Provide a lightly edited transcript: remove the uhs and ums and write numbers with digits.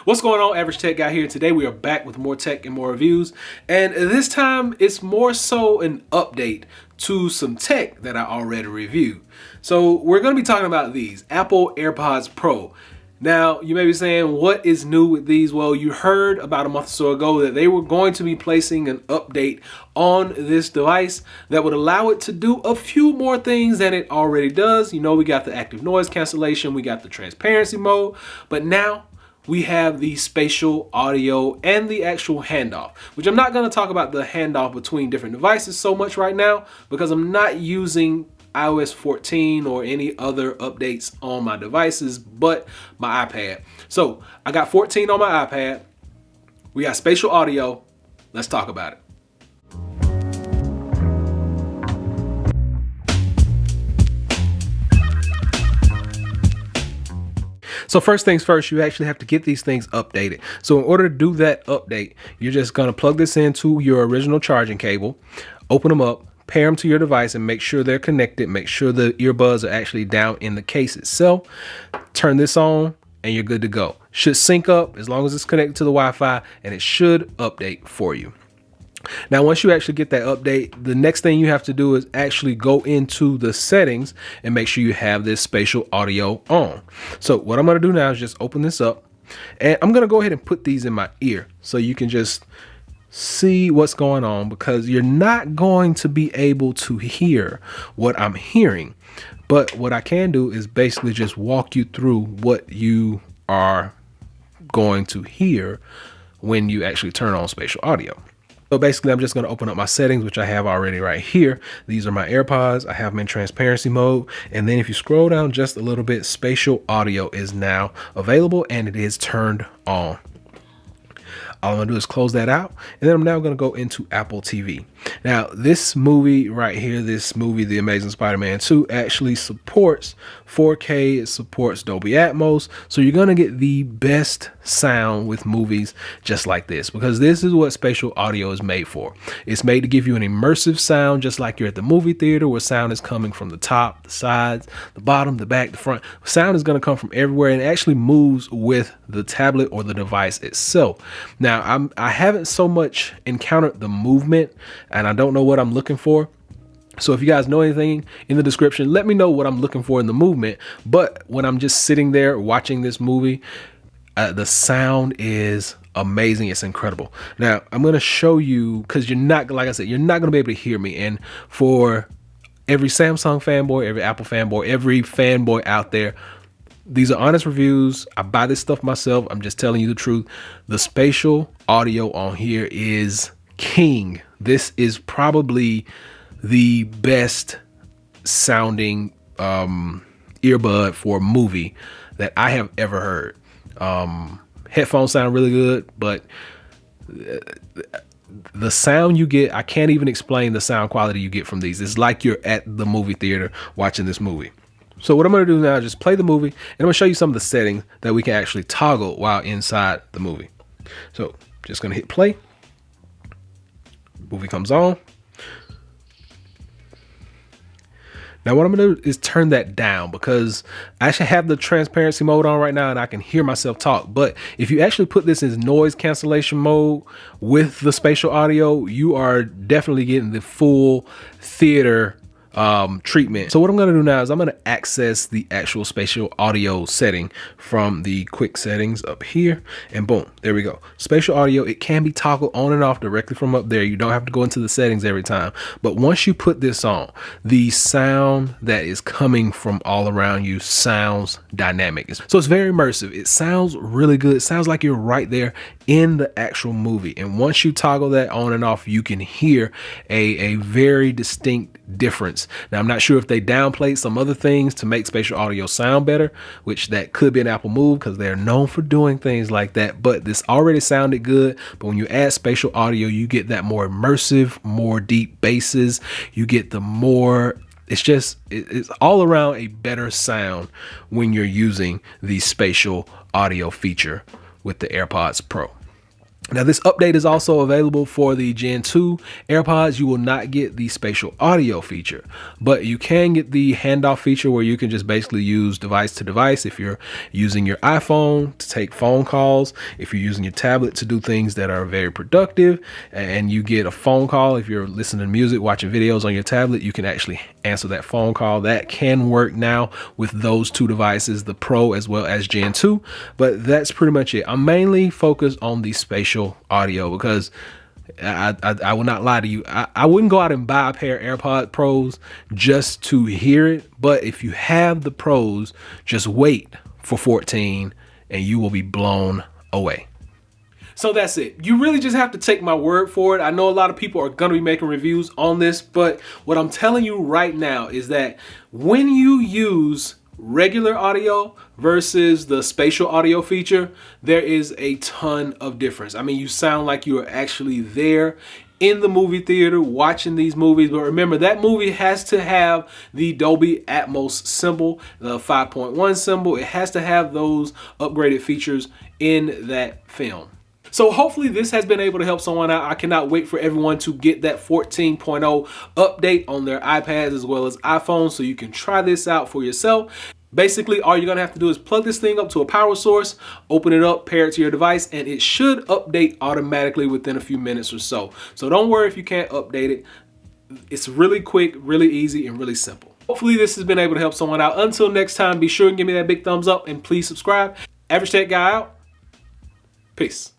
What's going on, Average Tech Guy here. Today we are back with more tech and more reviews, and this time it's more so an update to some tech that I already reviewed. So we're going to be talking about these Apple AirPods Pro. Now you may be saying, what is new with these? Well, you heard about a month or so ago that they were going to be placing an update on this device that would allow it to do a few more things than it already does. You know, we got the active noise cancellation, we got the transparency mode, but now we have the spatial audio and the actual handoff, which I'm not going to talk about the handoff between different devices so much right now because I'm not using iOS 14 or any other updates on my devices but my iPad. So I got 14 on my iPad. We got spatial audio. Let's talk about it. So first things first, you actually have to get these things updated. So in order to do that update, you're just going to plug this into your original charging cable, open them up, pair them to your device and make sure they're connected. Make sure the earbuds are actually down in the case itself. Turn this on and you're good to go. Should sync up as long as it's connected to the Wi-Fi, and it should update for you. Now, once you actually get that update, the next thing you have to do is actually go into the settings and make sure you have this spatial audio on. So what I'm going to do now is just open this up, and I'm going to go ahead and put these in my ear so you can just see what's going on, because you're not going to be able to hear what I'm hearing. But what I can do is basically just walk you through what you are going to hear when you actually turn on spatial audio. So basically, I'm just going to open up my settings, which I have already right here. These are my AirPods. I have them in transparency mode. And then if you scroll down just a little bit, spatial audio is now available and it is turned on. All I'm going to do is close that out. And then I'm now going to go into Apple TV. Now, this movie right here, this movie, The Amazing Spider-Man 2, actually supports 4K. It supports Dolby Atmos. So you're going to get the best sound with movies just like this, because this is what spatial audio is made for. It's made to give you an immersive sound, just like you're at the movie theater, where sound is coming from the top, the sides, the bottom, the back, the front. Sound is going to come from everywhere, and it actually moves with the tablet or the device itself. Now, I haven't so much encountered the movement, and I don't know what I'm looking for. So if you guys know anything, in the description, let me know what I'm looking for in the movement. But when I'm just sitting there watching this movie, the sound is amazing. It's incredible. Now, I'm going to show you, because you're not, like I said, you're not going to be able to hear me. And for every Samsung fanboy, every Apple fanboy, every fanboy out there, these are honest reviews. I buy this stuff myself. I'm just telling you the truth. The spatial audio on here is king. This is probably the best sounding earbud for a movie that I have ever heard. Headphones sound really good, but the sound you get, I can't even explain the sound quality you get from these. It's like you're at the movie theater watching this movie. So what I'm going to do now is just play the movie, and I'm going to show you some of the settings that we can actually toggle while inside the movie. So just going to hit play. Movie comes on. Now what I'm going to do is turn that down, because I actually have the transparency mode on right now and I can hear myself talk. But if you actually put this in noise cancellation mode with the spatial audio, you are definitely getting the full theater treatment. So what I'm going to do now is I'm going to access the actual spatial audio setting from the quick settings up here, and boom, there we go. Spatial audio, it can be toggled on and off directly from up there. You don't have to go into the settings every time, but once you put this on, the sound that is coming from all around you sounds dynamic. So it's very immersive. It sounds really good. It sounds like you're right there in the actual movie. And once you toggle that on and off, you can hear a very distinct difference. Now, I'm not sure if they downplayed some other things to make spatial audio sound better, which that could be an Apple move, because they're known for doing things like that. But this already sounded good. But when you add spatial audio, you get that more immersive, more deep basses. You get the more, it's all around a better sound when you're using the spatial audio feature with the AirPods Pro. Now, this update is also available for the Gen 2 AirPods. You will not get the spatial audio feature, but you can get the handoff feature where you can just basically use device to device. If you're using your iPhone to take phone calls, if you're using your tablet to do things that are very productive, and you get a phone call, if you're listening to music, watching videos on your tablet, you can actually answer that phone call. That can work now with those two devices, the Pro as well as Gen 2, but that's pretty much it. I'm mainly focused on the spatial audio because I will not lie to you. I wouldn't go out and buy a pair of AirPods Pros just to hear it. But if you have the Pros, just wait for 14 and you will be blown away. So that's it. You really just have to take my word for it. I know a lot of people are going to be making reviews on this, but what I'm telling you right now is that when you use regular audio versus the spatial audio feature, there is a ton of difference. I mean, you sound like you are actually there in the movie theater watching these movies. But remember, that movie has to have the Dolby Atmos symbol, the 5.1 symbol. It has to have those upgraded features in that film. So hopefully this has been able to help someone out. I cannot wait for everyone to get that 14.0 update on their iPads as well as iPhones so you can try this out for yourself. Basically, all you're going to have to do is plug this thing up to a power source, open it up, pair it to your device, and it should update automatically within a few minutes or so. So don't worry if you can't update it. It's really quick, really easy, and really simple. Hopefully this has been able to help someone out. Until next time, be sure and give me that big thumbs up and please subscribe. Average Tech Guy out. Peace.